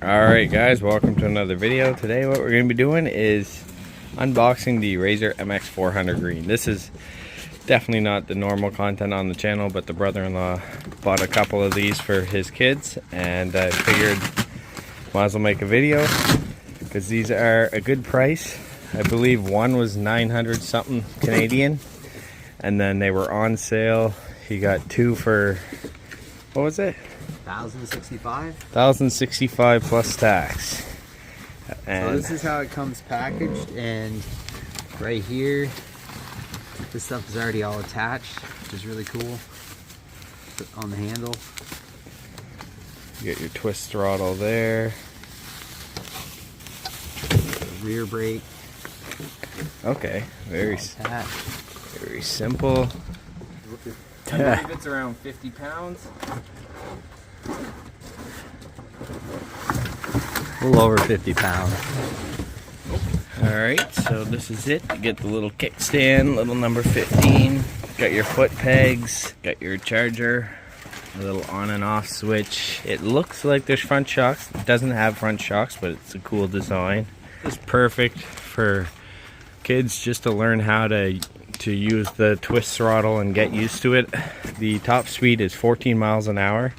Alright guys, welcome to another video. Today what we're going to be doing is unboxing the Razor MX400 Green. This is definitely not the normal content on the channel, but the brother-in-law bought a couple of these for his kids, and I figured might as well make a video because these are a good price. I believe one was 900 something Canadian, and then they were on sale. He got two for, what was it? 1,065 plus tax. And so this is how it comes packaged, and right here this stuff is already all attached, which is really cool. Put on the handle. You get your twist throttle there. The rear brake. Okay, very simple. I believe it's around 50 pounds. A little over 50 pounds. Alright, so this is it. You get the little kickstand, little number 15. Got your foot pegs, got your charger, a little on and off switch. It looks like there's front shocks. It doesn't have front shocks, but it's a cool design. It's perfect for kids just to learn how to use the twist throttle and get used to it. The top speed is 14 miles an hour,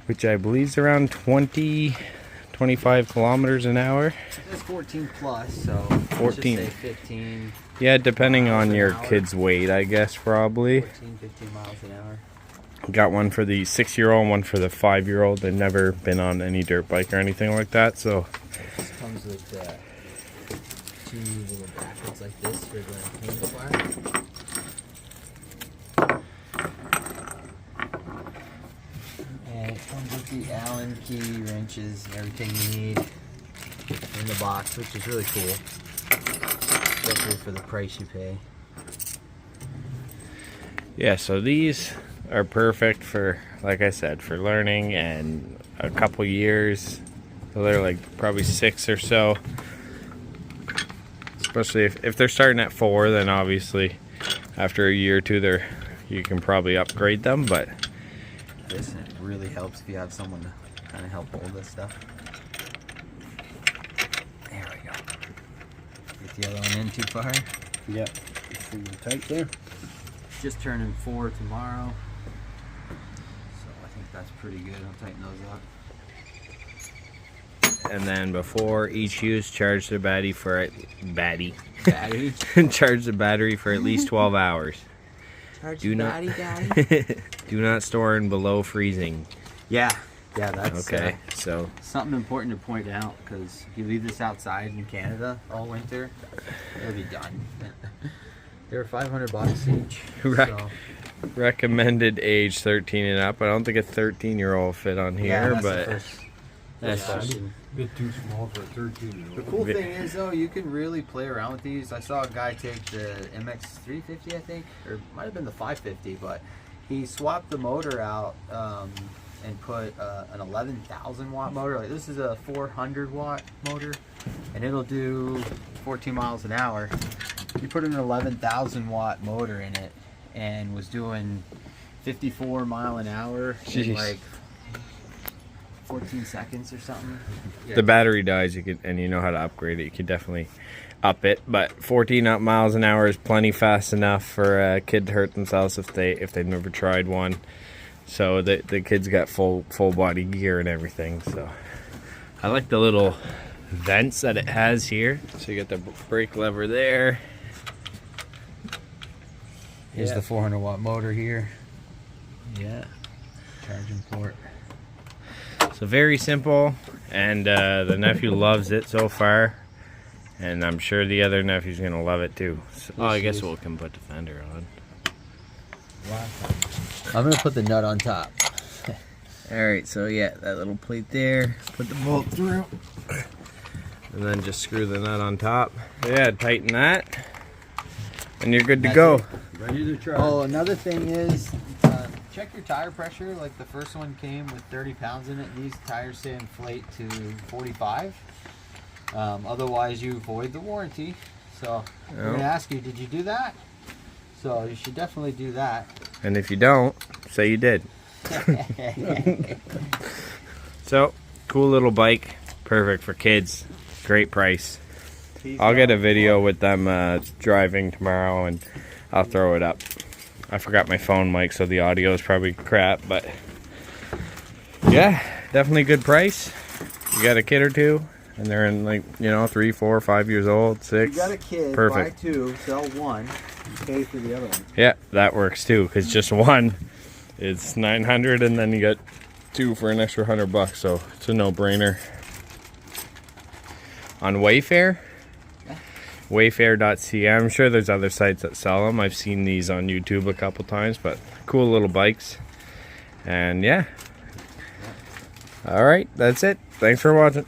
which I believe is around 25 kilometers an hour. It's 14 plus, so 14. Let's just say 15. Yeah, depending on your kid's weight, I guess, probably. 14, 15 miles an hour. Got one for the 6-year-old, one for the 5-year-old. They've never been on any dirt bike or anything like that, so. This comes with two little brackets like this for the handlebar. And it comes with the Allen key, wrenches, and everything you need in the box, which is really cool, especially for the price you pay. Yeah, so these are perfect for, like I said, for learning and a couple years. So they're like probably 6 or so. Especially if they're starting at 4, then obviously after a year or two you can probably upgrade them, but this really helps if you have someone to kind of help hold this stuff. There we go. Get the other one in too far. Yep, it's pretty tight there. Just turning 4 tomorrow, so I think that's pretty good. I'll tighten those up. and then before each use, charge the battery for charge the battery for at least 12 hours. Charge Do the not daddy. do not store in below freezing. Yeah, that's okay. So something important to point out, because if you leave this outside in Canada all winter, it'll be done. They're $500 each. Right. So. Recommended age 13 and up. I don't think a 13-year-old fit on here, yeah, but that's a bit too small for a 13-year-old. The cool thing is, though, you can really play around with these. I saw a guy take the MX350, I think, or it might have been the 550, but he swapped the motor out and put an 11,000 watt motor. Like, this is a 400 watt motor, and it'll do 14 miles an hour. You put an 11,000 watt motor in it and was doing 54 mile an hour in like 14 seconds or something. Yeah. The battery dies, and you know how to upgrade it. You could definitely up it, but 14 miles an hour is plenty fast enough for a kid to hurt themselves if they've never tried one. So the kid's got full body gear and everything. So I like the little vents that it has here. So you got the brake lever there. Here's the 400 watt motor here. Yeah. Charging port. So very simple, and the nephew loves it so far, and I'm sure the other nephew's gonna love it too. So, I guess we can put the fender on. I'm gonna put the nut on top. Alright, so yeah, that little plate there, put the bolt through, and then just screw the nut on top. Yeah, tighten that, and you're good to go. Ready to charge. Oh, another thing is, check your tire pressure. Like the first one came with 30 pounds in it. These tires say inflate to 45. Otherwise, you void the warranty. So I'm going to ask you, did you do that? So you should definitely do that. And if you don't, say you did. So Cool little bike. Perfect for kids. Great price. I'll get a video with them driving tomorrow and I'll throw it up. I forgot my phone mic, so the audio is probably crap, but yeah, definitely good price. You got a kid or two, and they're in, like, you know, 3, 4, 5 years old, 6. You got a kid, Perfect. buy 2, sell 1, pay for the other one. Yeah, that works too, because just one is $900, and then you got 2 for an extra $100, so it's a no-brainer. On Wayfair, wayfair.ca. I'm sure there's other sites that sell them. I've seen these on YouTube a couple times, but cool little bikes. And yeah. All right, that's it. Thanks for watching.